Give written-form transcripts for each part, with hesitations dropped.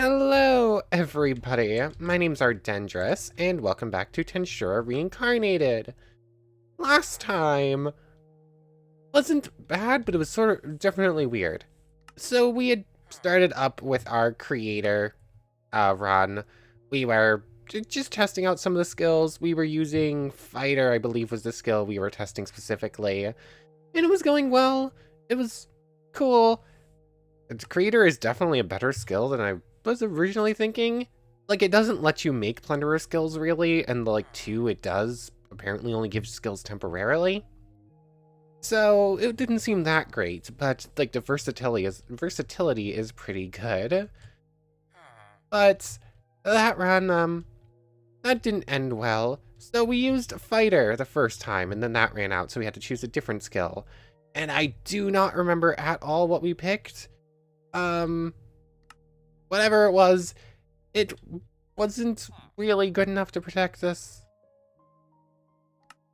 Hello, everybody. My name's Ardendris, and welcome back to Tensura Reincarnated. Last time wasn't bad, but it was sort of definitely weird. So we had started up with our creator run. We were just testing out some of the skills. We were using fighter, I believe was the skill we were testing specifically, and it was going well. It was cool. Creator is definitely a better skill than I was originally thinking. Like, it doesn't let you make plunderer skills, really, and, like, 2, it does. Apparently only gives skills temporarily. So, it didn't seem that great, but, like, the versatility is pretty good. But, that run, that didn't end well. So we used fighter the first time, and then that ran out, so we had to choose a different skill. And I do not remember at all what we picked. Whatever it wasn't really good enough to protect us.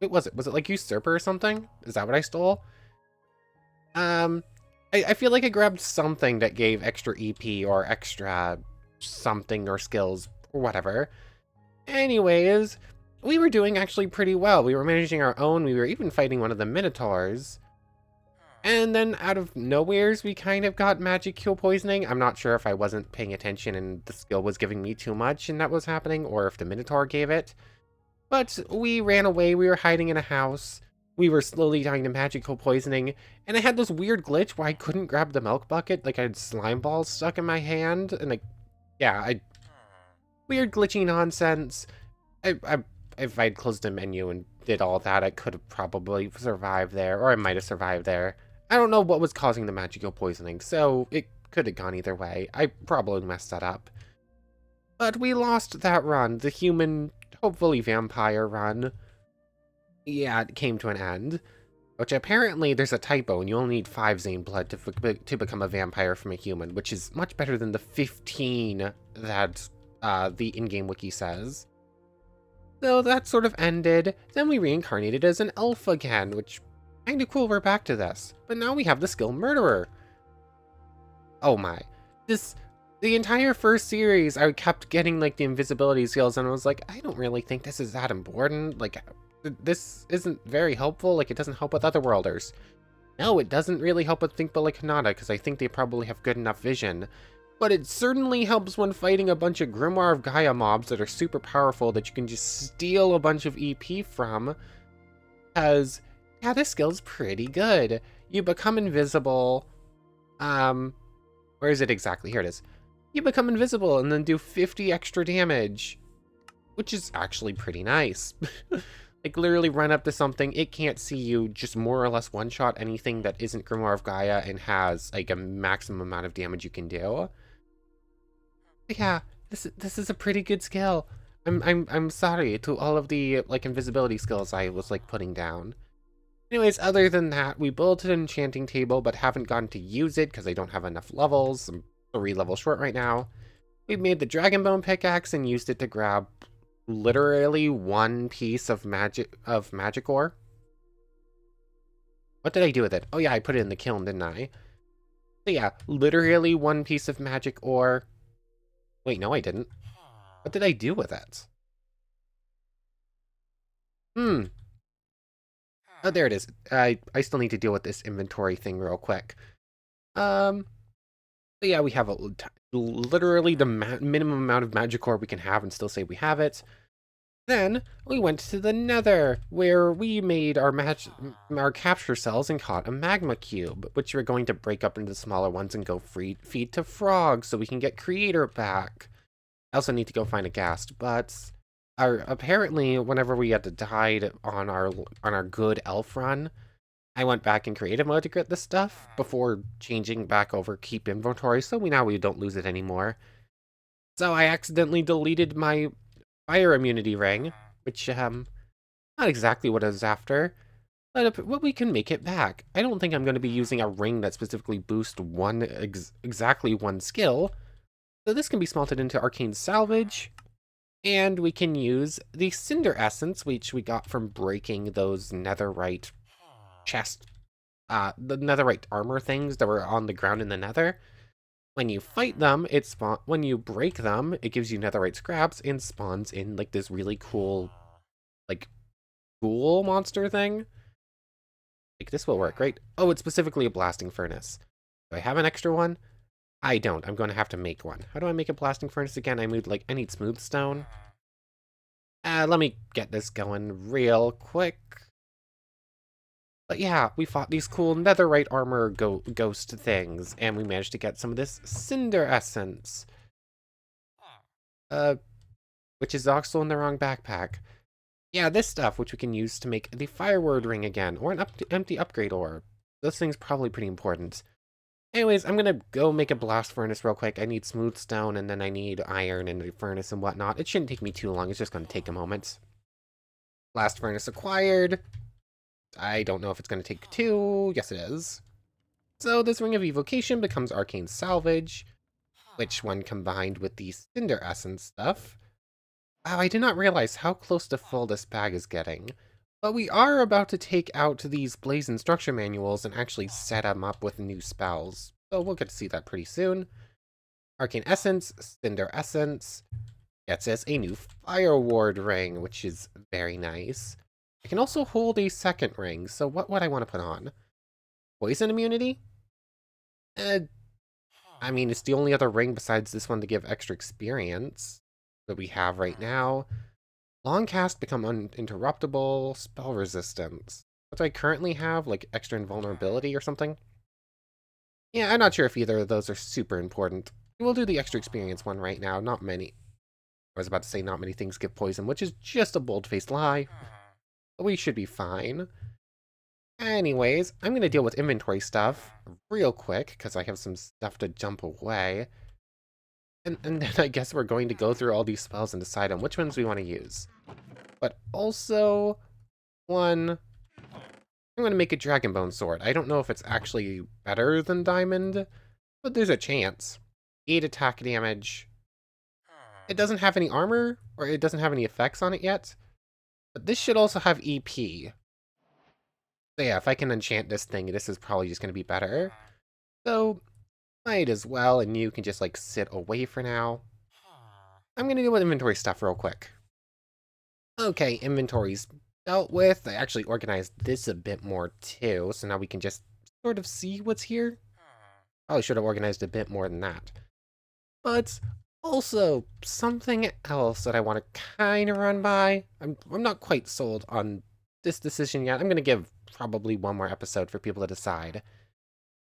Wait, was it? Was it like usurper or something? Is that what I stole? I feel like I grabbed something that gave extra EP or extra something or skills or whatever. Anyways, we were doing actually pretty well. We were managing our own. We were even fighting one of the minotaurs. And then out of nowheres, we kind of got magic kill poisoning. I'm not sure if I wasn't paying attention and the skill was giving me too much and that was happening, or if the Minotaur gave it. But we ran away, we were hiding in a house. We were slowly dying to magic kill poisoning, and I had this weird glitch where I couldn't grab the milk bucket, like I had slime balls stuck in my hand, and weird glitchy nonsense. If I'd closed the menu and did all that, I could have probably survived there, or I might have survived there. I don't know what was causing the magical poisoning, so it could have gone either way. I probably messed that up. But we lost that run, the human, hopefully vampire run. Yeah, it came to an end. Which apparently there's a typo and you only need 5 Zane blood to become a vampire from a human, which is much better than the 15 that the in-game wiki says. So that sort of ended. Then we reincarnated as an elf again, which kinda cool we're back to this. But now we have the skill Murderer. Oh my. The entire first series, I kept getting like the invisibility skills and I was like, I don't really think this is that important. Like, this isn't very helpful. Like, it doesn't help with Otherworlders. No, it doesn't really help with Think But Like Hinata, because I think they probably have good enough vision. But it certainly helps when fighting a bunch of Grimoire of Gaia mobs that are super powerful that you can just steal a bunch of EP from. Because, yeah, this skill's pretty good. You become invisible. Where is it exactly? Here it is. You become invisible and then do 50 extra damage, which is actually pretty nice. Like, literally run up to something, it can't see you, just more or less one-shot anything that isn't Grimoire of Gaia and has, like, a maximum amount of damage you can do. But yeah, this is a pretty good skill. I'm sorry to all of the, like, invisibility skills I was, like, putting down. Anyways, other than that, we built an enchanting table, but haven't gotten to use it because I don't have enough levels. I'm 3 levels short right now. We made the Dragonbone pickaxe and used it to grab literally 1 piece of magic ore. What did I do with it? Oh yeah, I put it in the kiln, didn't I? So yeah, literally 1 piece of magic ore. Wait, no, I didn't. What did I do with it? Oh, there it is. I still need to deal with this inventory thing real quick. So yeah, we have literally the minimum amount of magic ore we can have and still say we have it. Then we went to the Nether, where we made our capture cells and caught a magma cube, which we're going to break up into smaller ones and go feed to frogs so we can get creator back. I also need to go find a ghast, but apparently whenever we had died on our good elf run, I went back in creative mode to get this stuff before changing back over keep inventory, so we don't lose it anymore. So I accidentally deleted my fire immunity ring, which, not exactly what I was after, but we can make it back. I don't think I'm going to be using a ring that specifically boosts exactly one skill, so this can be smelted into arcane salvage, and we can use the cinder essence, which we got from breaking those netherite the netherite armor things that were on the ground in the nether. When you fight them, when you break them, it gives you netherite scraps and spawns in like this really cool, like, ghoul monster thing. Like, this will work, right? Oh, it's specifically a blasting furnace. Do I have an extra one? I don't. I'm going to have to make one. How do I make a blasting furnace again? I need smooth stone. Let me get this going real quick. But yeah, we fought these cool netherite armor ghost things, and we managed to get some of this cinder essence. Which is also in the wrong backpack. Yeah, this stuff, which we can use to make the fireword ring again, or an empty upgrade ore. Those things probably pretty important. Anyways, I'm gonna go make a blast furnace real quick. I need smooth stone, and then I need iron and a furnace and whatnot. It shouldn't take me too long. It's just gonna take a moment. Blast furnace acquired. I don't know if it's gonna take two. Yes, it is. So this ring of evocation becomes arcane salvage, which when combined with the cinder essence stuff. Wow, I did not realize how close to full this bag is getting. But we are about to take out these blaze instruction manuals and actually set them up with new spells. So we'll get to see that pretty soon. Arcane Essence, Cinder Essence, gets us a new Fire Ward ring, which is very nice. I can also hold a second ring, so what would I want to put on? Poison immunity? I mean, it's the only other ring besides this one to give extra experience that we have right now. Long cast become uninterruptible, spell resistance. What do I currently have? Like extra invulnerability or something? Yeah, I'm not sure if either of those are super important. We'll do the extra experience one right now. Not many. I was about to say not many things give poison, which is just a bold-faced lie. But we should be fine. Anyways, I'm going to deal with inventory stuff real quick, because I have some stuff to jump away. And then I guess we're going to go through all these spells and decide on which ones we want to use. But also, I'm going to make a Dragonbone sword. I don't know if it's actually better than Diamond, but there's a chance. 8 attack damage. It doesn't have any armor, or it doesn't have any effects on it yet. But this should also have EP. So yeah, if I can enchant this thing, this is probably just going to be better. So, might as well, and you can just like sit away for now. I'm going to deal with inventory stuff real quick. Okay, inventory's dealt with. I actually organized this a bit more too, so now we can just sort of see what's here. Probably should have organized a bit more than that. But also, something else that I want to kind of run by. I'm not quite sold on this decision yet. I'm going to give probably one more episode for people to decide.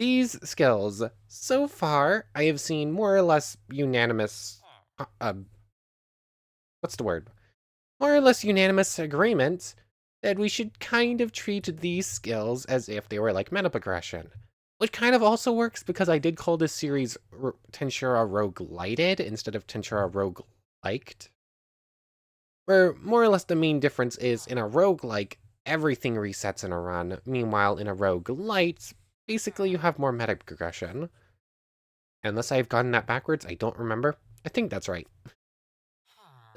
These skills, so far, I have seen more or less unanimous, what's the word? More or less unanimous agreement that we should kind of treat these skills as if they were like meta progression. Which kind of also works because I did call this series Tensura Roguelited instead of Tensura Rogueliked. Where more or less the main difference is in a roguelike, everything resets in a run. Meanwhile, in a roguelite, basically you have more meta progression. Unless I've gotten that backwards, I don't remember. I think that's right.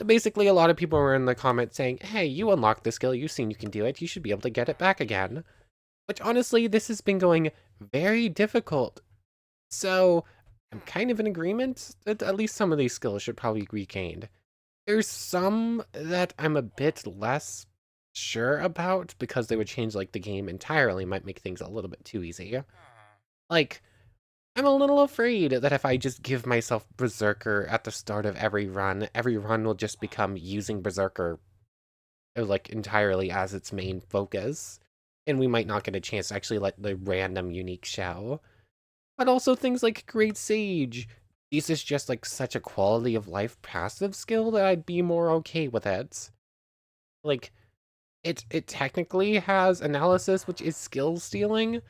Basically, a lot of people were in the comments saying, hey, you unlocked the skill, you've seen you can do it, you should be able to get it back again. Which honestly, this has been going very difficult. So, I'm kind of in agreement that at least some of these skills should probably be regained. There's some that I'm a bit less sure about because they would change like the game entirely, might make things a little bit too easy. Like, I'm a little afraid that if I just give myself Berserker at the start of every run will just become using Berserker like entirely as its main focus. And we might not get a chance to actually let the random unique show. But also things like Great Sage. This is just like such a quality of life passive skill that I'd be more okay with it. Like, it technically has analysis, which is skill stealing,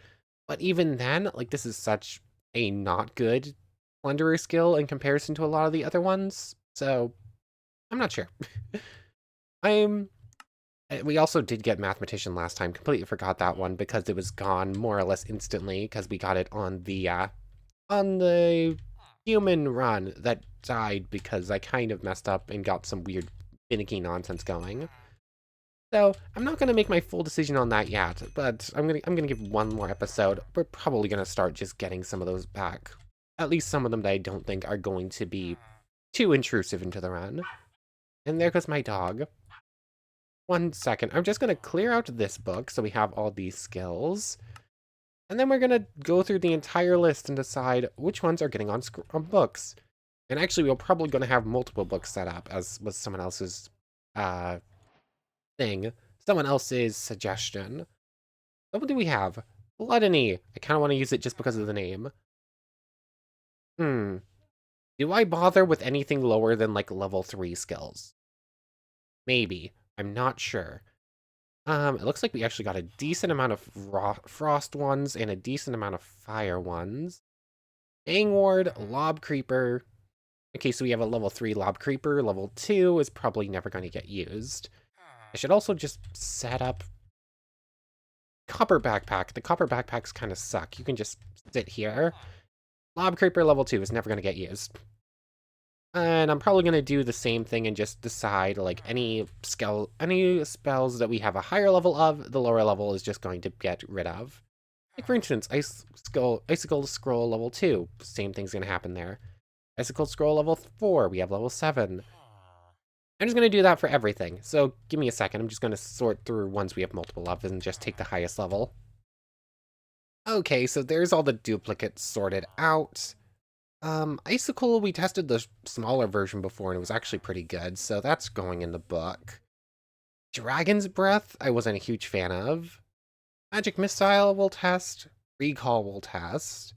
but even then, like, this is such a not good Plunderer skill in comparison to a lot of the other ones, so I'm not sure. We also did get Mathematician last time, completely forgot that one because it was gone more or less instantly because we got it on the human run that died because I kind of messed up and got some weird finicky nonsense going. So I'm not gonna make my full decision on that yet, but I'm gonna give one more episode. We're probably gonna start just getting some of those back At least some of them that I don't think are going to be too intrusive into the run. And there goes my dog. 1 second. I'm just going to clear out this book so we have all these skills. And then we're going to go through the entire list and decide which ones are getting on books. And actually, we're probably going to have multiple books set up, as was someone else's thing. Someone else's suggestion. So what do we have? Gluttony. I kind of want to use it just because of the name. Do I bother with anything lower than, like, level 3 skills? Maybe. I'm not sure. It looks like we actually got a decent amount of frost ones and a decent amount of fire ones. Bang Ward, Lob Creeper. Okay, so we have a level 3 Lob Creeper. Level 2 is probably never going to get used. I should also just set up Copper Backpack. The Copper Backpacks kind of suck. You can just sit here. Lob Creeper level 2 is never going to get used. And I'm probably going to do the same thing and just decide, like, any spells that we have a higher level of, the lower level is just going to get rid of. Like, for instance, Icicle Scroll level 2. Same thing's going to happen there. Icicle Scroll level 4. We have level 7. I'm just going to do that for everything. So give me a second. I'm just going to sort through ones we have multiple of and just take the highest level. Okay, so there's all the duplicates sorted out. Icicle, we tested the smaller version before, and it was actually pretty good, so that's going in the book. Dragon's Breath, I wasn't a huge fan of. Magic Missile we'll test. Recall we'll test.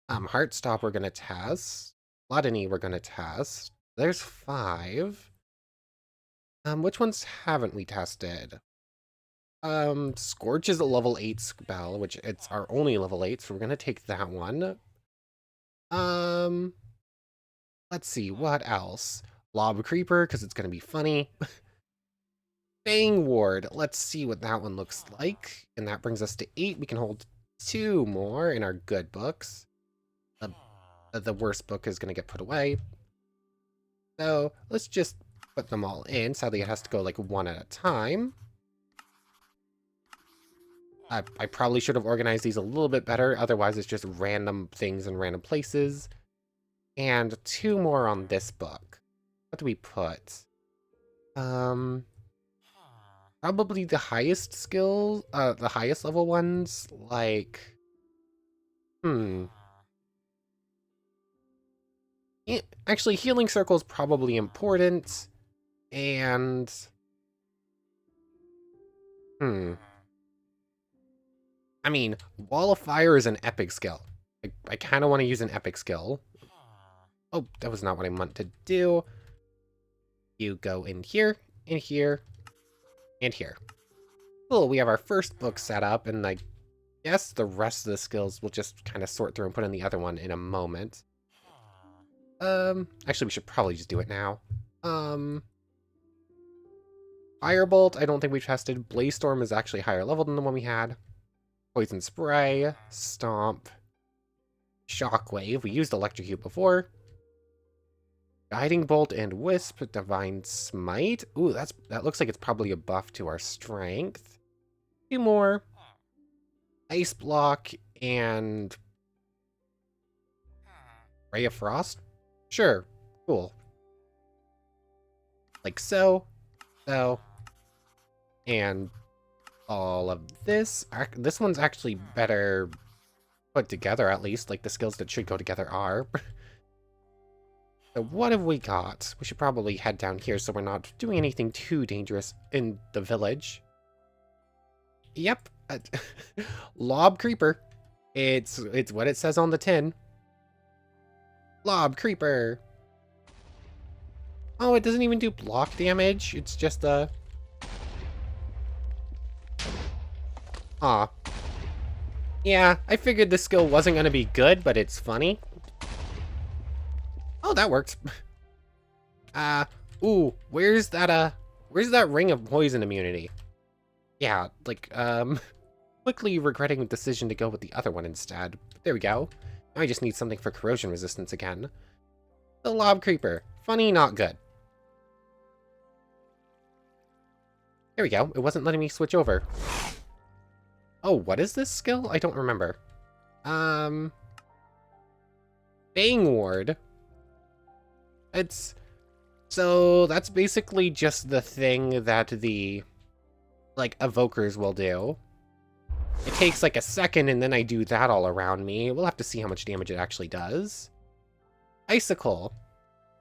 Heartstop we're gonna test. Gluttony we're gonna test. There's 5. Which ones haven't we tested? Scorch is a level 8 spell, which it's our only level 8, so we're gonna take that one. Let's see, what else? Lob Creeper, because it's going to be funny. Bang Ward, let's see what that one looks like. And that brings us to 8. We can hold 2 more in our good books. The worst book is going to get put away. So let's just put them all in. Sadly, it has to go like one at a time. I probably should have organized these a little bit better. Otherwise, it's just random things in random places. And 2 more on this book. What do we put? Probably the highest skill, the highest level ones, like, actually, Healing Circle is probably important, and, I mean, Wall of Fire is an epic skill. I kind of want to use an epic skill. Oh, that was not what I meant to do. You go in here, and here, and here. Cool, we have our first book set up, and I guess the rest of the skills we'll just kind of sort through and put in the other one in a moment. Actually, we should probably just do it now. Firebolt, I don't think we've tested. Blaze Storm is actually higher level than the one we had. Poison Spray, Stomp, Shockwave. We used Electrocute before. Guiding Bolt and Wisp, Divine Smite. Ooh, that looks like it's probably a buff to our strength. 2 more. Ice Block and Ray of Frost? Sure, cool. Like so, and all of this. This one's actually better put together, at least. Like, the skills that should go together are. So what have we got? We should probably head down here so we're not doing anything too dangerous in the village. Yep. Lob Creeper. It's what it says on the tin. Lob Creeper. Oh, it doesn't even do block damage. It's just a... Aw. Yeah, I figured this skill wasn't going to be good, but it's funny. Oh, that worked. Ooh, where's that ring of poison immunity? Yeah, like, quickly regretting the decision to go with the other one instead. There we go. Now I just need something for corrosion resistance again. The Lob Creeper. Funny, not good. There we go. It wasn't letting me switch over. Oh, what is this skill? I don't remember. Bang Ward. So that's basically just the thing that the, like, evokers will do. It takes like a second and then I do that all around me. We'll have to see how much damage it actually does. Icicle.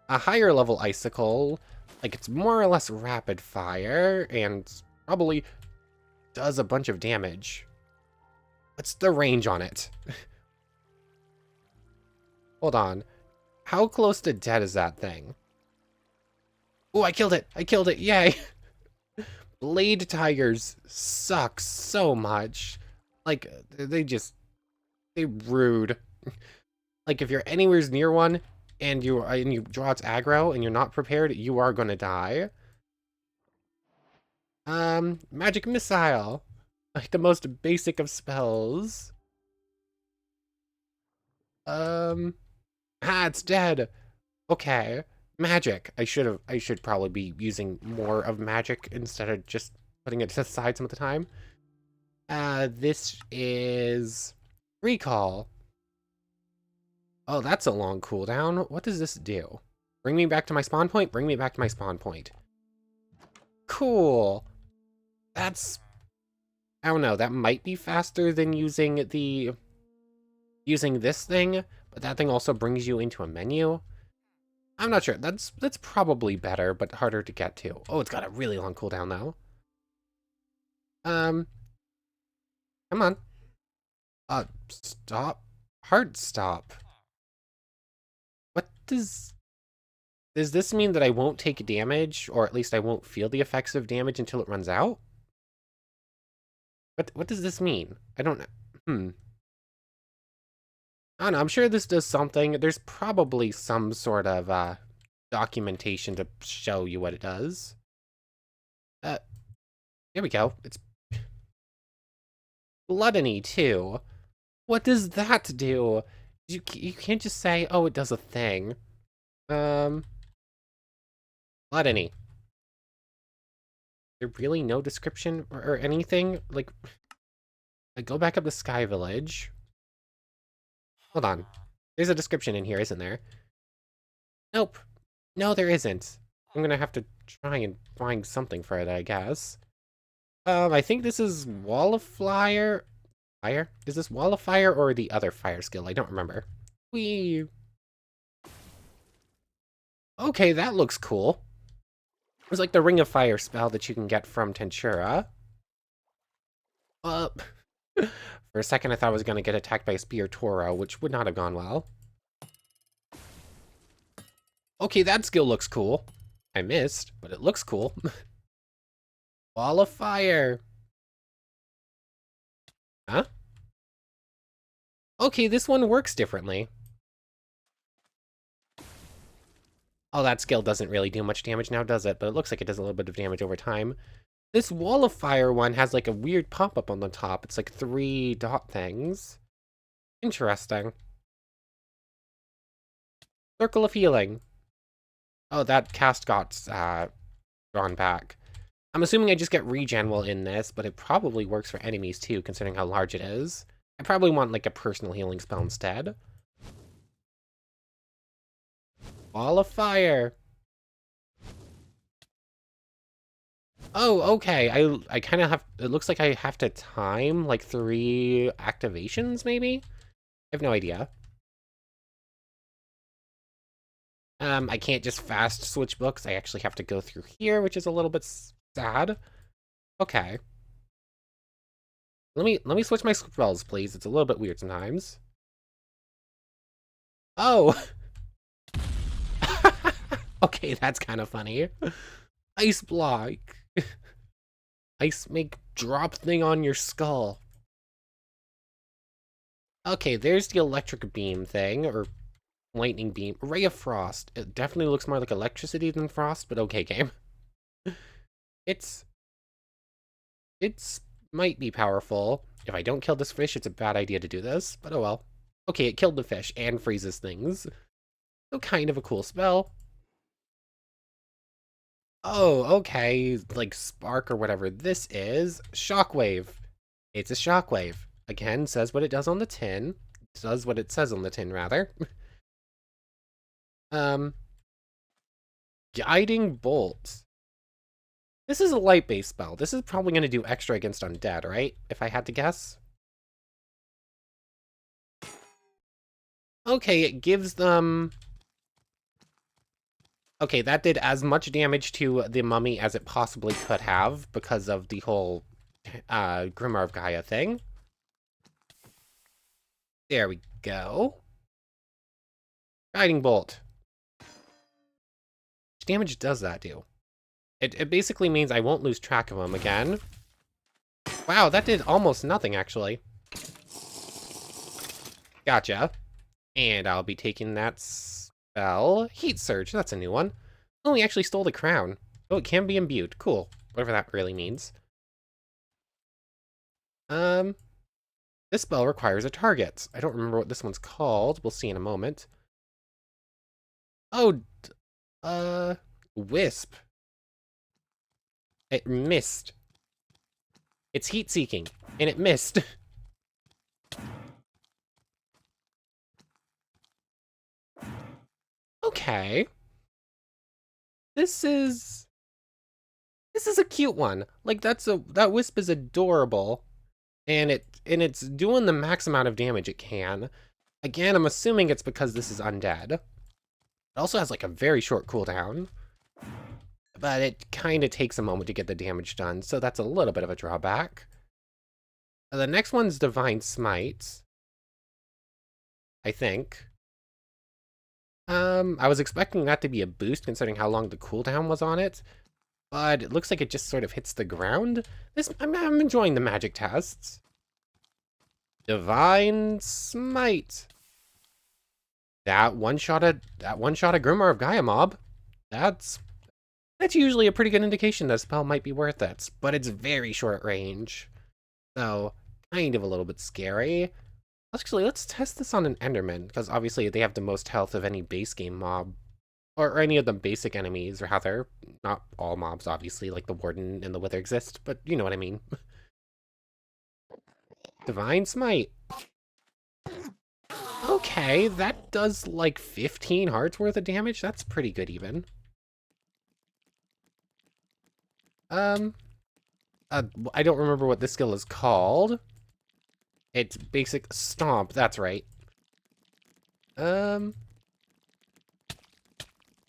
A higher level icicle, like it's more or less rapid fire and probably does a bunch of damage. What's the range on it? Hold on. How close to dead is that thing? Oh, I killed it! I killed it! Yay! Blade tigers suck so much. Like, they rude. Like, if you're anywhere near one and you draw its aggro and you're not prepared, you are gonna die. Magic missile. Like the most basic of spells. It's dead. Okay. Magic. I should probably be using more of magic instead of just putting it to the side some of the time. This is recall. Oh, that's a long cooldown. What does this do? Bring me back to my spawn point? Bring me back to my spawn point. Cool. That's, I don't know, that might be faster than using this thing, but that thing also brings you into a menu. I'm not sure. That's probably better, but harder to get to. Oh, it's got a really long cooldown though. Come on. Stop. Hard stop. What does this mean that I won't take damage, or at least I won't feel the effects of damage until it runs out? What does this mean? I don't know. I don't know, I'm sure this does something. There's probably some sort of documentation to show you what it does. Here we go. It's gluttony too. What does that do? You can't just say, oh, it does a thing. Gluttony. There really no description or anything? Like, I go back up to Sky Village. Hold on. There's a description in here, isn't there? Nope. No, there isn't. I'm gonna have to try and find something for it, I guess. I think this is Wall of Fire. Fire? Is this Wall of Fire or the other fire skill? I don't remember. Whee! Okay, that looks cool. It's like the Ring of Fire spell that you can get from Tensura. For a second I thought I was gonna get attacked by a Spear Toro, which would not have gone well. Okay, that skill looks cool. I missed, but it looks cool. Wall of Fire. Huh? Okay, this one works differently. Oh, that skill doesn't really do much damage now, does it? But it looks like it does a little bit of damage over time. This Wall of Fire one has like a weird pop-up on the top. It's like 3 dot things. Interesting. Circle of Healing. Oh, that cast got drawn back. I'm assuming I just get regen while in this, but it probably works for enemies too, considering how large it is. I probably want like a personal healing spell instead. Wall of Fire. Oh, okay. I kind of have, it looks like I have to time like 3 activations, maybe? I have no idea. I can't just fast switch books. I actually have to go through here, which is a little bit sad. Okay. Let me switch my spells, please. It's a little bit weird sometimes. Oh! Okay, that's kind of funny. Ice block. Ice make drop thing on your skull. Okay, there's the electric beam thing, or lightning beam. Ray of Frost. It definitely looks more like electricity than frost, but okay, game. It's might be powerful. If I don't kill this fish, it's a bad idea to do this, but oh well. Okay, it killed the fish and freezes things. So kind of a cool spell. Oh, okay, like Spark or whatever this is. Shockwave. It's a shockwave. Again, says what it does on the tin. Does what it says on the tin, rather. Um, Guiding Bolt. This is a light-based spell. This is probably going to do extra against undead, right? If I had to guess. Okay, it gives them... Okay, that did as much damage to the mummy as it possibly could have because of the whole Grimoire of Gaia thing. There we go. Guiding Bolt. Which damage does that do? It basically means I won't lose track of them again. Wow, that did almost nothing, actually. Gotcha. And I'll be taking that spell. Heat Surge, that's a new one. Oh, we actually stole the crown. Oh, it can be imbued. Cool. Whatever that really means. This spell requires a target. I don't remember what this one's called. We'll see in a moment. Oh, Wisp. It missed. It's heat-seeking, and it missed. Okay. This is a cute one. Like, that Wisp is adorable. And it's doing the max amount of damage it can. Again, I'm assuming it's because this is undead. It also has like a very short cooldown. But it kind of takes a moment to get the damage done, so that's a little bit of a drawback. The next one's Divine Smite. I think. I was expecting that to be a boost considering how long the cooldown was on it. But it looks like it just sort of hits the ground. I'm enjoying the magic tests. Divine Smite. That one shot a Grimoire of Gaia mob. That's usually a pretty good indication that a spell might be worth it, but it's very short range. So, kind of a little bit scary. Actually, let's test this on an Enderman, because obviously they have the most health of any base game mob. Or any of the basic enemies, or rather, not all mobs, obviously, like the Warden and the Wither exist, but you know what I mean. Divine Smite. Okay, that does like 15 hearts worth of damage. That's pretty good even. I don't remember what this skill is called. It's basic stomp, that's right.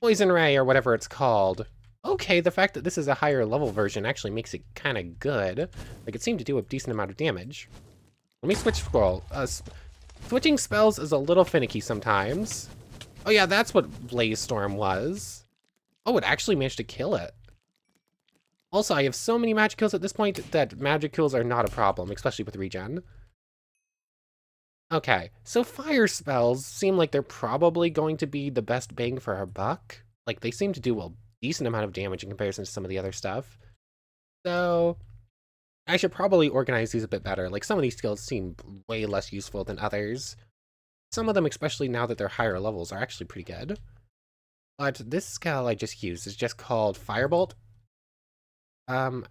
Poison Ray, or whatever it's called. Okay, the fact that this is a higher level version actually makes it kind of good. Like, it seemed to do a decent amount of damage. Let me switch scroll. Switching spells is a little finicky sometimes. Oh yeah, that's what Blaze Storm was. Oh, it actually managed to kill it. Also, I have so many magic kills at this point that magic kills are not a problem, especially with regen. Okay, so fire spells seem like they're probably going to be the best bang for our buck. Like, they seem to do a decent amount of damage in comparison to some of the other stuff. So, I should probably organize these a bit better. Like, some of these skills seem way less useful than others. Some of them, especially now that they're higher levels, are actually pretty good. But this skill I just used is just called Firebolt. I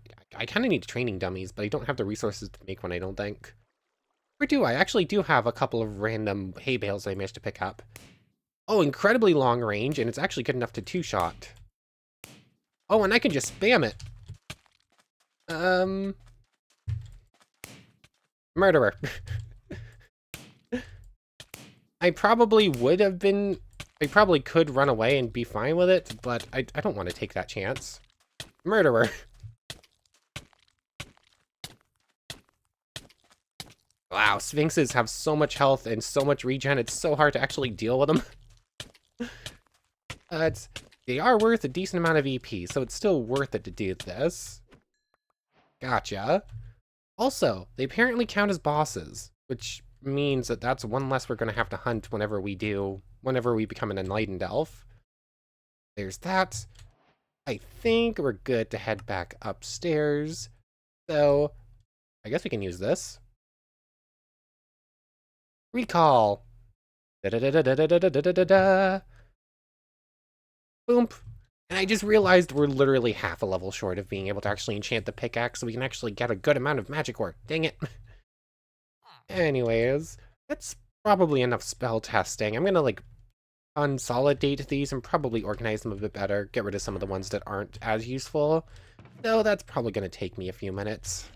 kind of need training dummies, but I don't have the resources to make one, I don't think. Or do I? Actually do have a couple of random hay bales I managed to pick up. Oh, incredibly long range, and it's actually good enough to two-shot. Oh, and I can just spam it. Murderer. I probably could run away and be fine with it, but I don't want to take that chance. Murderer. Wow, Sphinxes have so much health and so much regen, it's so hard to actually deal with them. They are worth a decent amount of EP, so it's still worth it to do this. Gotcha. Also, they apparently count as bosses, which means that that's one less we're going to have to hunt whenever we become an Enlightened Elf. There's that. I think we're good to head back upstairs. So, I guess we can use this. Recall. Da-da-da-da-da-da-da-da-da-da. Boom. And I just realized we're literally half a level short of being able to actually enchant the pickaxe, so we can actually get a good amount of magic ore. Dang it. Anyways, that's probably enough spell testing. I'm gonna, like, consolidate these and probably organize them a bit better, get rid of some of the ones that aren't as useful. So that's probably going to take me a few minutes.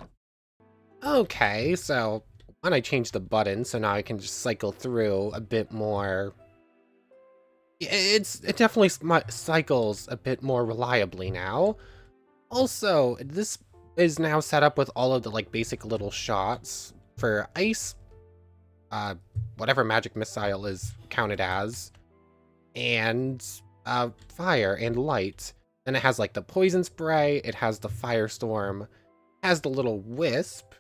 Okay, so when I changed the button, so now I can just cycle through a bit more. It definitely cycles a bit more reliably now. Also, this is now set up with all of the like basic little shots for ice, whatever magic missile is counted as, and fire and light. Then it has like the poison spray, it has the firestorm, has the little wisp,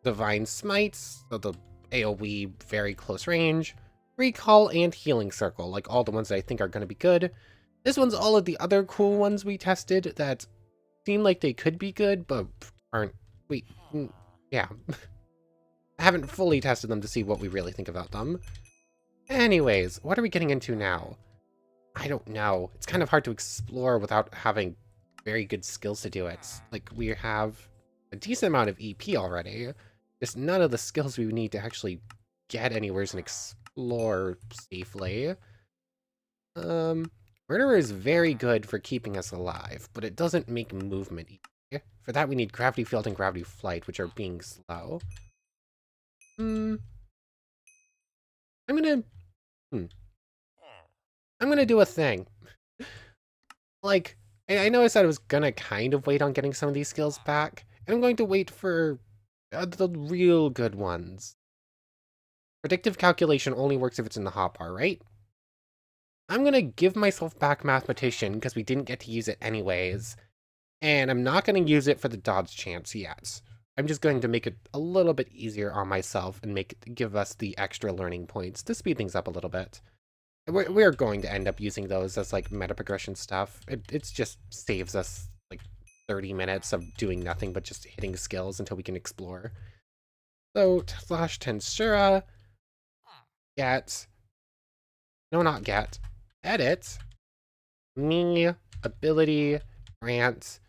divine smites, so the AoE very close range, recall, and healing circle, like all the ones that I think are going to be good. This one's all of the other cool ones we tested that seem like they could be good, but aren't. Yeah. I haven't fully tested them to see what we really think about them. Anyways, what are we getting into now? I don't know. It's kind of hard to explore without having very good skills to do it. Like, we have a decent amount of EP already. Just none of the skills we need to actually get anywhere and explore safely. Murderer is very good for keeping us alive, but it doesn't make movement easy. For that, we need Gravity Field and Gravity Flight, which are being slow. I'm gonna do a thing. Like, I know I said I was gonna kind of wait on getting some of these skills back, and I'm going to wait for the real good ones. Predictive calculation only works if it's in the hotbar, right? I'm gonna give myself back Mathematician because we didn't get to use it anyways, and I'm not gonna use it for the dodge chance yet. I'm just going to make it a little bit easier on myself and give us the extra learning points to speed things up a little bit. We're going to end up using those as like meta progression stuff. It's just saves us like 30 minutes of doing nothing but just hitting skills until we can explore. So slash Tensura, get, no, not get, edit, me, ability, grant,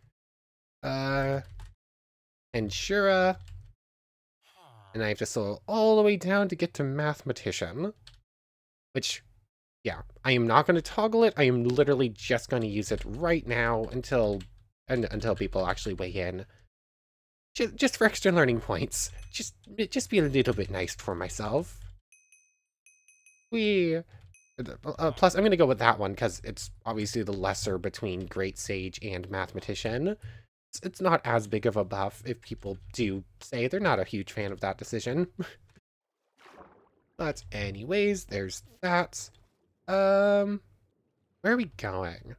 Tensura, and I have to scroll all the way down to get to Mathematician, which, yeah, I am not going to toggle it. I am literally just going to use it right now until people actually weigh in. Just for extra learning points. Just be a little bit nice for myself. Plus, I'm going to go with that one because it's obviously the lesser between Great Sage and Mathematician. It's not as big of a buff if people do say they're not a huge fan of that decision. But anyways, there's that. Where are we going?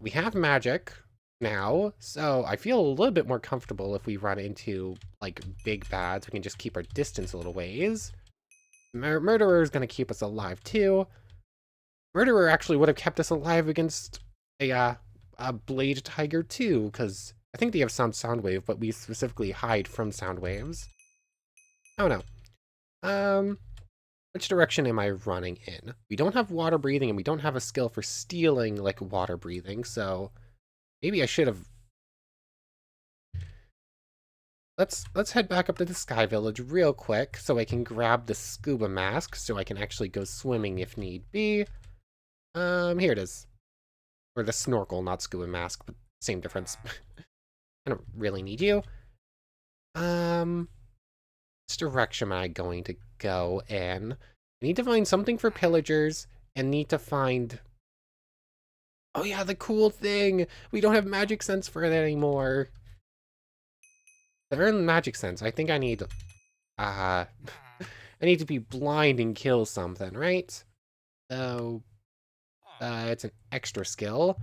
We have magic now, so I feel a little bit more comfortable if we run into, like, big bads. We can just keep our distance a little ways. Murderer is going to keep us alive, too. Murderer actually would have kept us alive against a Blade Tiger, too, because I think they have sound wave, but we specifically hide from sound waves. Oh, no. Which direction am I running in? We don't have water breathing, and we don't have a skill for stealing, like, water breathing, so maybe I should have... Let's head back up to the Sky Village real quick so I can grab the scuba mask so I can actually go swimming if need be. Here it is. Or the snorkel, not scuba mask, but same difference. I don't really need you. Which direction am I going to go in? I need to find something for pillagers and need to find... Oh yeah, the cool thing! We don't have magic sense for it anymore. To earn magic sense, I think I need... I need to be blind and kill something, right? So... it's an extra skill.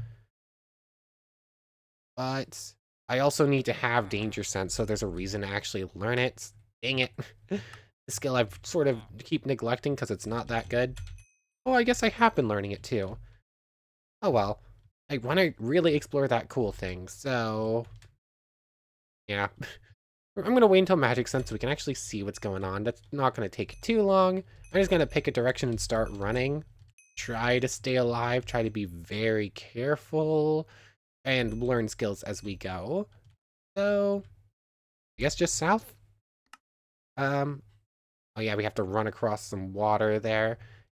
But... I also need to have danger sense, so there's a reason to actually learn it. Dang it. The skill I've sort of keep neglecting because it's not that good. Oh, I guess I have been learning it too. Oh well. I want to really explore that cool thing, so... Yeah. I'm going to wait until Magic Sense so we can actually see what's going on. That's not going to take too long. I'm just going to pick a direction and start running. Try to stay alive, try to be very careful, and learn skills as we go. So, I guess just south? Oh yeah, we have to run across some water there.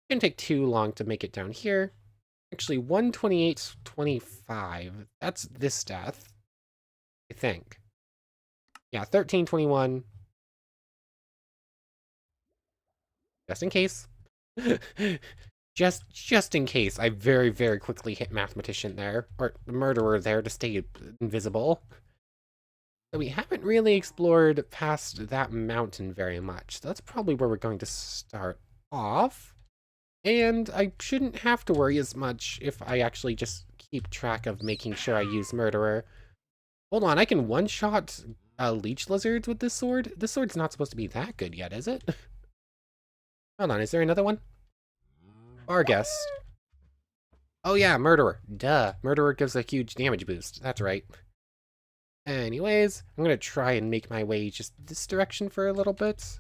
Shouldn't take too long to make it down here. Actually, 128.25. That's this death, I think. Yeah, 13.21. Just in case. just in case. I very, very quickly hit Mathematician there. Or the Murderer there to stay invisible. So we haven't really explored past that mountain very much. So that's probably where we're going to start off. And I shouldn't have to worry as much if I actually just keep track of making sure I use Murderer. Hold on, I can one-shot leech lizards with this sword? This sword's not supposed to be that good yet, is it? Hold on, is there another one? Argus. Oh yeah, Murderer. Duh. Murderer gives a huge damage boost. That's right. Anyways, I'm gonna try and make my way just this direction for a little bit.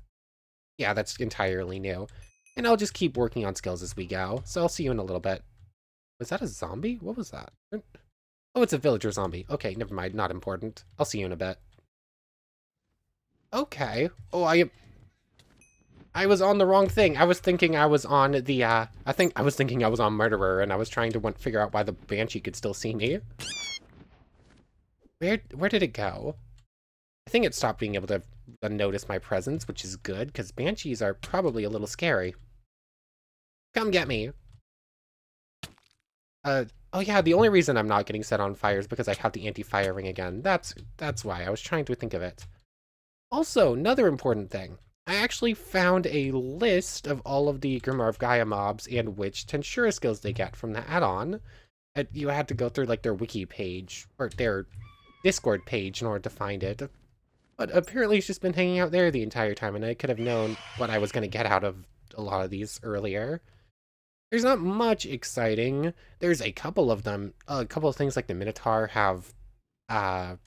Yeah, that's entirely new. And I'll just keep working on skills as we go. So I'll see you in a little bit. Was that a zombie? What was that? Oh, it's a villager zombie. Okay, never mind. Not important. I'll see you in a bit. Okay. Oh, I was on the wrong thing. I was thinking I was on the, I was thinking I was on Murderer, and I was trying to figure out why the Banshee could still see me. Where did it go? I think it stopped being able to notice my presence, which is good, because Banshees are probably a little scary. Come get me. Oh yeah, the only reason I'm not getting set on fire is because I have the anti-fire ring again. That's why. I was trying to think of it. Also, another important thing. I actually found a list of all of the Grimoire of Gaia mobs and which Tensura skills they get from the add-on. You had to go through like their wiki page, or their Discord page in order to find it. But apparently it's just been hanging out there the entire time, and I could have known what I was going to get out of a lot of these earlier. There's not much exciting. There's a couple of them. A couple of things like the Minotaur have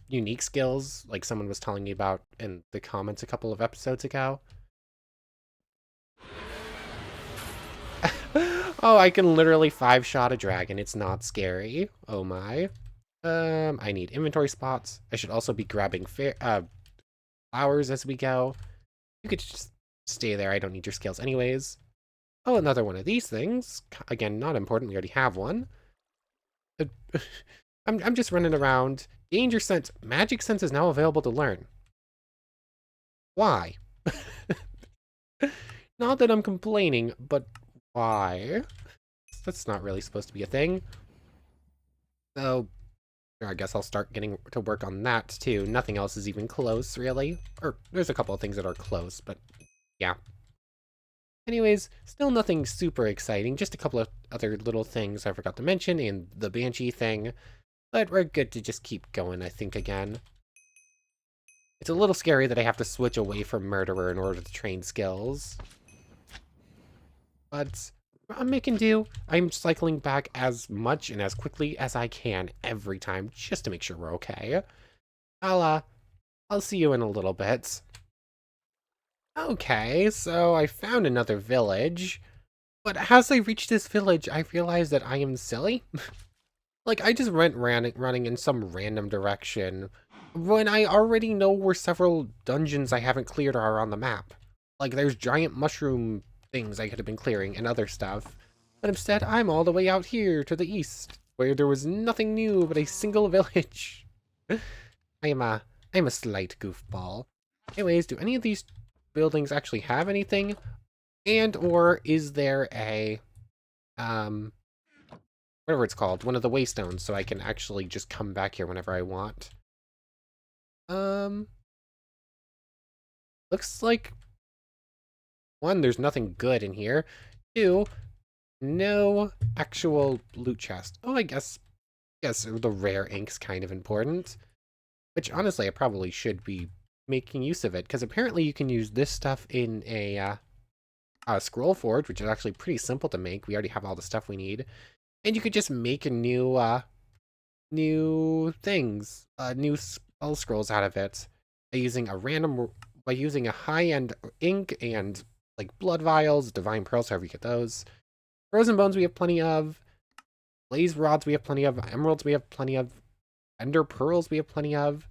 unique skills, like someone was telling me about in the comments a couple of episodes ago. Oh, I can literally 5-shot a dragon. It's not scary. Oh my. I need inventory spots. I should also be grabbing flowers as we go. You could just stay there. I don't need your skills anyways. Oh, another one of these things. Again, not important. We already have one. I'm just running around. Danger Sense. Magic Sense is now available to learn. Why? Not that I'm complaining, but why? That's not really supposed to be a thing. So, I guess I'll start getting to work on that too. Nothing else is even close, really. Or, there's a couple of things that are close, but yeah. Anyways, still nothing super exciting. Just a couple of other little things I forgot to mention, and the Banshee thing. But we're good to just keep going, I think, again. It's a little scary that I have to switch away from Murderer in order to train skills. But I'm making do. I'm cycling back as much and as quickly as I can every time, just to make sure we're okay. I'll see you in a little bit. Okay, so I found another village. But as I reached this village, I realized that I am silly. Like, I just went running in some random direction when I already know where several dungeons I haven't cleared are on the map. Like, there's giant mushroom things I could have been clearing and other stuff. But instead, I'm all the way out here to the east, where there was nothing new but a single village. I'm a slight goofball. Anyways, do any of these buildings actually have anything? And or is there a whatever it's called, one of the waystones, so I can actually just come back here whenever I want? Looks like, one, there's nothing good in here. Two, no actual loot chest. Oh, I guess the rare ink's kind of important. Which, honestly, I probably should be making use of it, because apparently you can use this stuff in a ScrollForge, which is actually pretty simple to make. We already have all the stuff we need. And you could just make a new things, new spell scrolls out of it by using a high-end ink and like blood vials, divine pearls, however you get those. Frozen bones we have plenty of. Blaze rods we have plenty of. Emeralds we have plenty of. Ender pearls we have plenty of.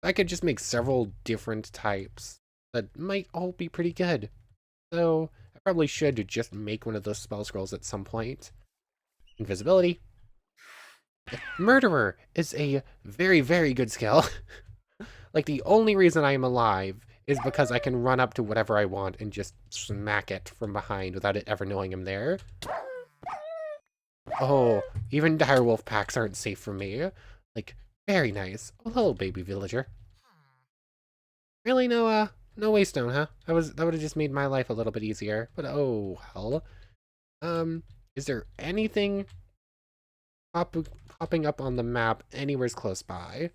I could just make several different types that might all be pretty good. So I probably should just make one of those spell scrolls at some point. Invisibility. Murderer is a very, very good skill. Like, the only reason I am alive is because I can run up to whatever I want and just smack it from behind without it ever knowing I'm there. Oh, even direwolf packs aren't safe for me. Like, very nice. Oh, hello, baby villager. Really, no waystone, huh? That would have just made my life a little bit easier. But oh hell. Is there anything popping up on the map anywhere close by?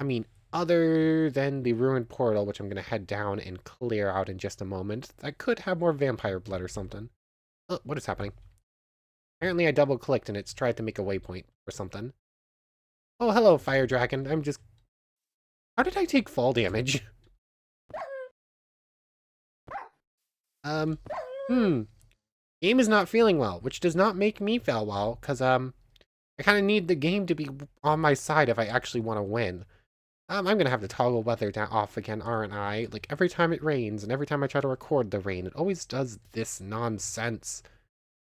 I mean, other than the ruined portal, which I'm gonna head down and clear out in just a moment, that could have more vampire blood or something. Oh, what is happening? Apparently I double-clicked and it's tried to make a waypoint or something. Oh, hello, fire dragon. How did I take fall damage? Game is not feeling well, which does not make me feel well, because, I kind of need the game to be on my side if I actually want to win. I'm gonna have to toggle weather off again, aren't I? Like, every time it rains, and every time I try to record the rain, it always does this nonsense.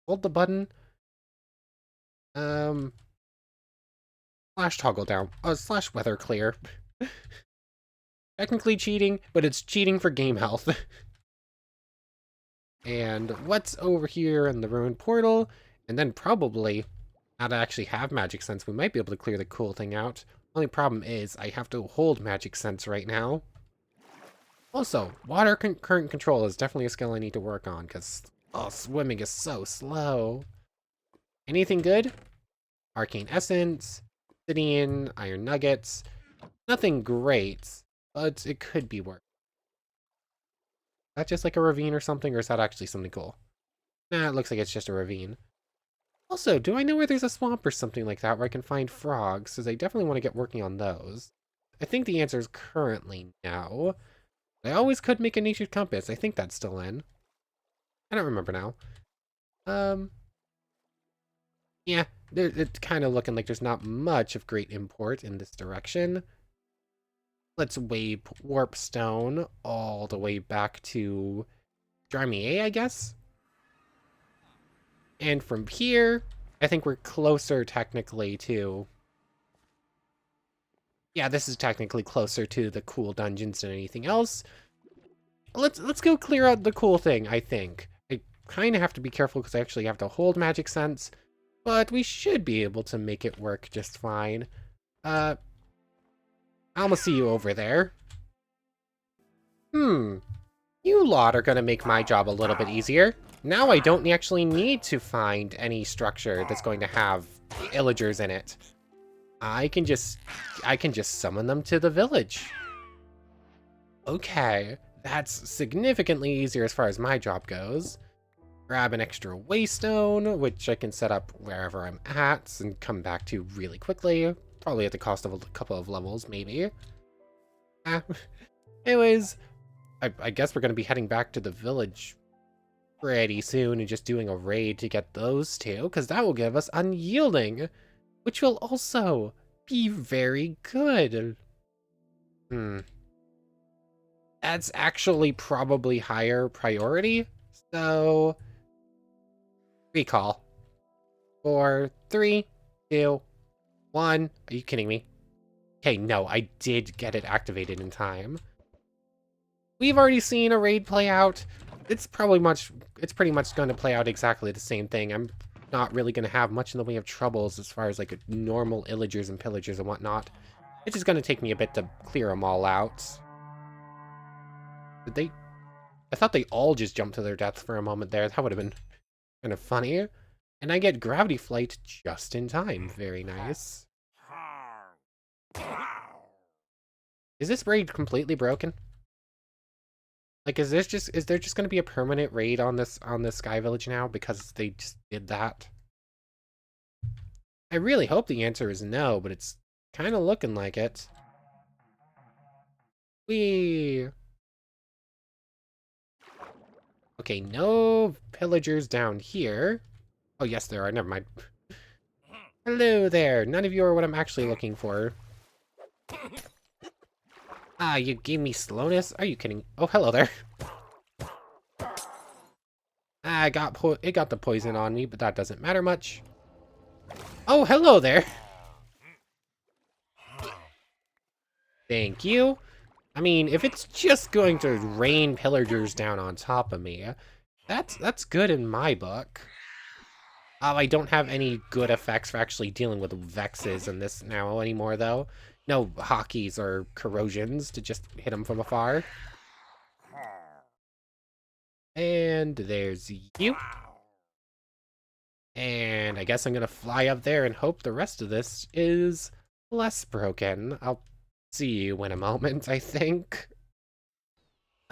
Hold the button. Slash toggle down. Slash weather clear. Technically cheating, but it's cheating for game health. And what's over here in the ruined portal? And then probably, now that I actually have magic sense, we might be able to clear the cool thing out. Only problem is, I have to hold magic sense right now. Also, water current control is definitely a skill I need to work on, because, swimming is so slow. Anything good? Arcane Essence, Obsidian, Iron Nuggets. Nothing great, but it could be worse. Is that just like a ravine or something, or is that actually something cool? Nah, it looks like it's just a ravine. Also, do I know where there's a swamp or something like that where I can find frogs? Because I definitely want to get working on those. I think the answer is currently no. I always could make a nature's compass. I think that's still in. I don't remember now. Yeah, it's kind of looking like there's not much of great import in this direction. Let's warp stone all the way back to Grimoire, I guess. And from here, I think we're closer technically to... Yeah, this is technically closer to the cool dungeons than anything else. Let's go clear out the cool thing, I think. I kind of have to be careful because I actually have to hold magic sense, but we should be able to make it work just fine. I'll see you over there. You lot are gonna make my job a little bit easier. Now I don't actually need to find any structure that's going to have illagers in it. I can just summon them to the village. Okay, that's significantly easier as far as my job goes. Grab an extra waystone, which I can set up wherever I'm at and come back to really quickly. Probably at the cost of a couple of levels, maybe. Anyways, I guess we're going to be heading back to the village pretty soon and just doing a raid to get those two, because that will give us unyielding, which will also be very good. That's actually probably higher priority, so recall. 4, 3, 2, 1. Are you kidding me? Okay, no, I did get it activated in time. We've already seen a raid play out. It's pretty much going to play out exactly the same thing. I'm not really going to have much in the way of troubles as far as like normal illagers and pillagers and whatnot. It's just going to take me a bit to clear them all out. Did they? I thought they all just jumped to their deaths for a moment there. That would have been kind of funny. And I get gravity flight just in time. Very nice. Is this raid completely broken? Like, is there just going to be a permanent raid on this Sky Village now because they just did that? I really hope the answer is no, but it's kind of looking like it. Okay, no pillagers down here. Oh, yes, there are. Never mind. Hello there. None of you are what I'm actually looking for. Ah, you gave me slowness? Are you kidding? Oh, hello there. it got the poison on me, but that doesn't matter much. Oh, hello there. Thank you. I mean, if it's just going to rain pillagers down on top of me, that's good in my book. I don't have any good effects for actually dealing with vexes in this now anymore, though. No hockeys or corrosions to just hit them from afar. And there's you. And I guess I'm gonna fly up there and hope the rest of this is less broken. I'll see you in a moment, I think.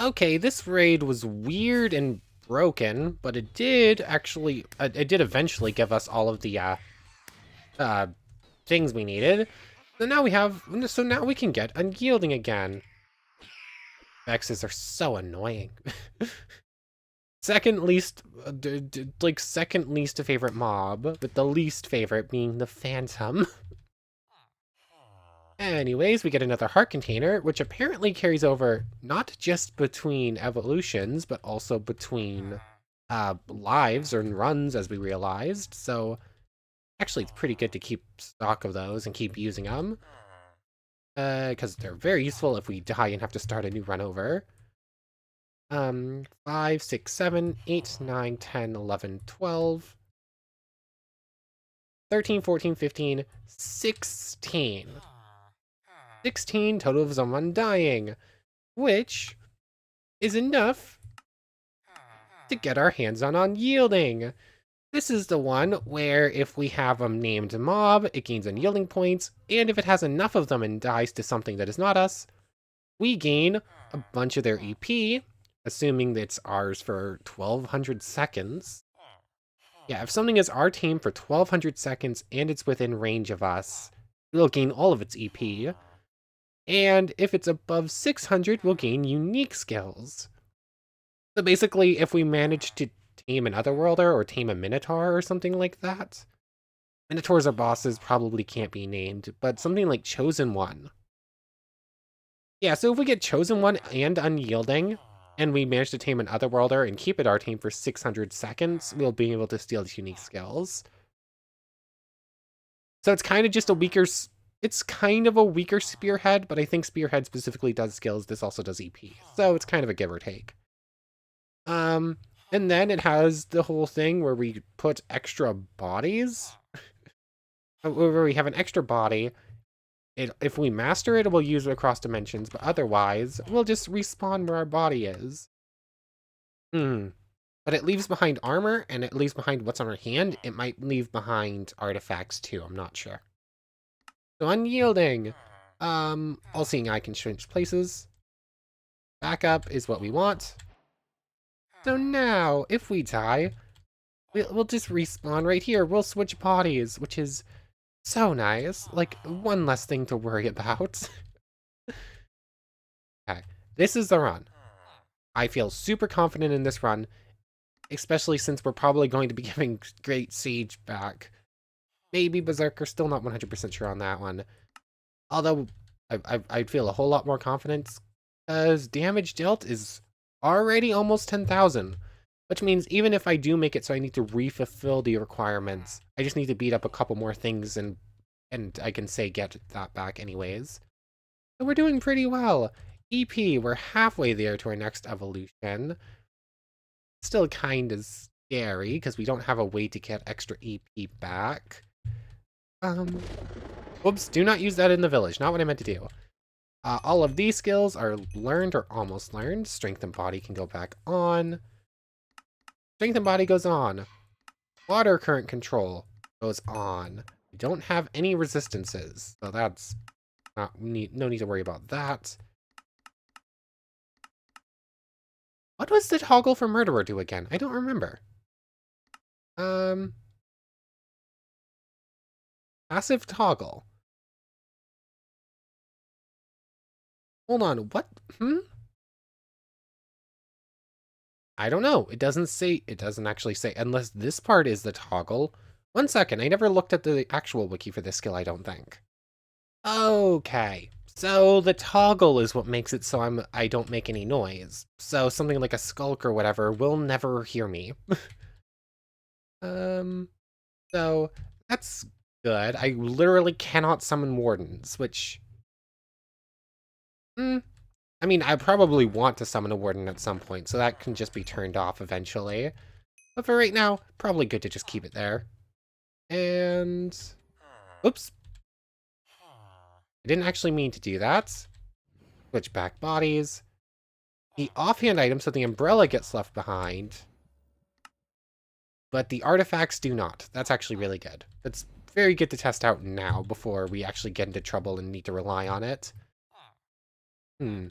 Okay, this raid was weird and broken, but it did actually, it did eventually give us all of the, things we needed. So now we can get unyielding again. Vexes are so annoying. Second least favorite mob, with the least favorite being the Phantom. Anyways, we get another heart container, which apparently carries over not just between evolutions, but also between lives or runs, as we realized. So actually, it's pretty good to keep stock of those and keep using them. Because they're very useful if we die and have to start a new run over. 5, 6, 7, 8, 9, 10, 11, 12, 13, 14, 15, 16. 16 total of someone dying, which is enough to get our hands on unyielding. This is the one where if we have a named mob, it gains unyielding points, and if it has enough of them and dies to something that is not us, we gain a bunch of their EP, assuming it's ours for 1200 seconds. Yeah, if something is our team for 1200 seconds and it's within range of us, we'll gain all of its EP. And if it's above 600, we'll gain unique skills. So basically, if we manage to tame an Otherworlder or tame a Minotaur or something like that, Minotaurs or bosses probably can't be named, but something like Chosen One. Yeah, so if we get Chosen One and Unyielding, and we manage to tame an Otherworlder and keep it our team for 600 seconds, we'll be able to steal its unique skills. So it's kind of just a weaker... It's kind of a weaker Spearhead, but I think Spearhead specifically does skills. This also does EP. So it's kind of a give or take. And then it has the whole thing where we put extra bodies. Where we have an extra body. If we master it, we'll use it across dimensions, but otherwise, we'll just respawn where our body is. But it leaves behind armor, and it leaves behind what's on our hand. It might leave behind artifacts too, I'm not sure. So unyielding. All-seeing eye can change places. Backup is what we want. So now, if we die, we'll just respawn right here. We'll switch bodies, which is so nice. Like, one less thing to worry about. Okay, this is the run. I feel super confident in this run, especially since we're probably going to be giving Great Siege back. Maybe Berserker, still not 100% sure on that one. Although, I'd feel a whole lot more confidence, because damage dealt is already almost 10,000. Which means even if I do make it so I need to re-fulfill the requirements, I just need to beat up a couple more things and I can say get that back anyways. So we're doing pretty well. EP, we're halfway there to our next evolution. Still kind of scary, because we don't have a way to get extra EP back. Whoops, do not use that in the village. Not what I meant to do. All of these skills are learned or almost learned. Strength and body can go back on. Strength and body goes on. Water current control goes on. We don't have any resistances, so that's no need to worry about that. What was the toggle for Murderer do again? I don't remember. Passive toggle. Hold on, what? I don't know. It doesn't actually say, unless this part is the toggle. One second, I never looked at the actual wiki for this skill, I don't think. Okay, so the toggle is what makes it so I don't make any noise. So something like a skulk or whatever will never hear me. So that's good. I literally cannot summon wardens, which... I mean, I probably want to summon a warden at some point, so that can just be turned off eventually. But for right now, probably good to just keep it there. And... Oops. I didn't actually mean to do that. Switch back bodies. The offhand item, so the umbrella gets left behind. But the artifacts do not. That's actually really good. That's very good to test out now before we actually get into trouble and need to rely on it. Wait,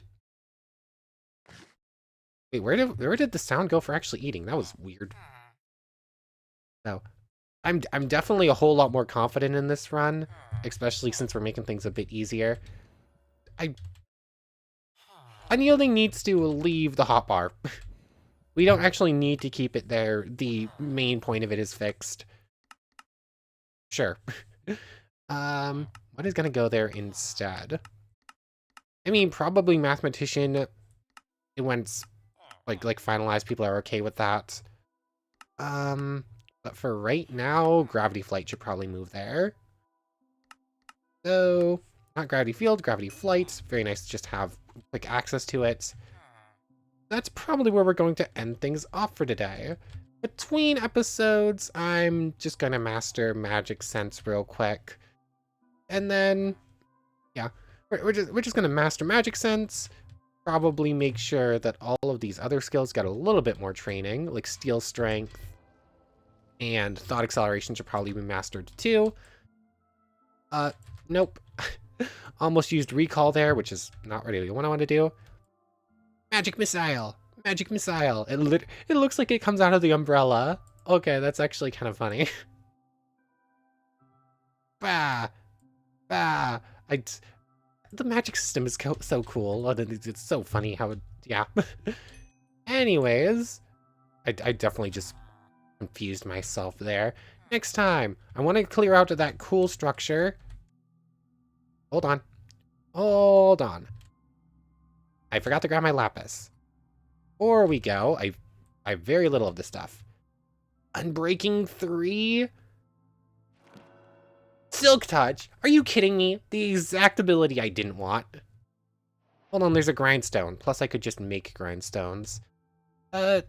where did the sound go for actually eating? That was weird. So, I'm definitely a whole lot more confident in this run, especially since we're making things a bit easier. Unyielding needs to leave the hotbar. We don't actually need to keep it there. The main point of it is fixed. Sure. What is gonna go there instead? I mean, probably mathematician. It went like finalized. People are okay with that. But for right now, gravity flight should probably move there. So, not gravity field, gravity flight. Very nice to just have quick access to it. That's probably where we're going to end things off for today. Between episodes, I'm just gonna master Magic Sense real quick. And then, yeah, we're just gonna master Magic Sense. Probably make sure that all of these other skills get a little bit more training, like Steel Strength and Thought Acceleration should probably be mastered too. Nope. Almost used Recall there, which is not really what I want to do. Magic Missile! Magic Missile! It looks like it comes out of the umbrella. Okay, that's actually kind of funny. Bah! Bah! The magic system is so cool. It's so funny how it... Yeah. Anyways, I definitely just confused myself there. Next time, I want to clear out that cool structure. Hold on. Hold on. I forgot to grab my lapis. Before we go, I have very little of this stuff. Unbreaking 3? Silk Touch? Are you kidding me? The exact ability I didn't want. Hold on, there's a grindstone. Plus I could just make grindstones. You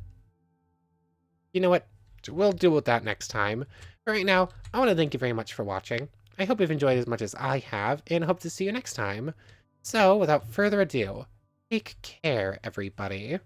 know what? We'll deal with that next time. For right now, I want to thank you very much for watching. I hope you've enjoyed as much as I have, and hope to see you next time. So, without further ado, take care, everybody.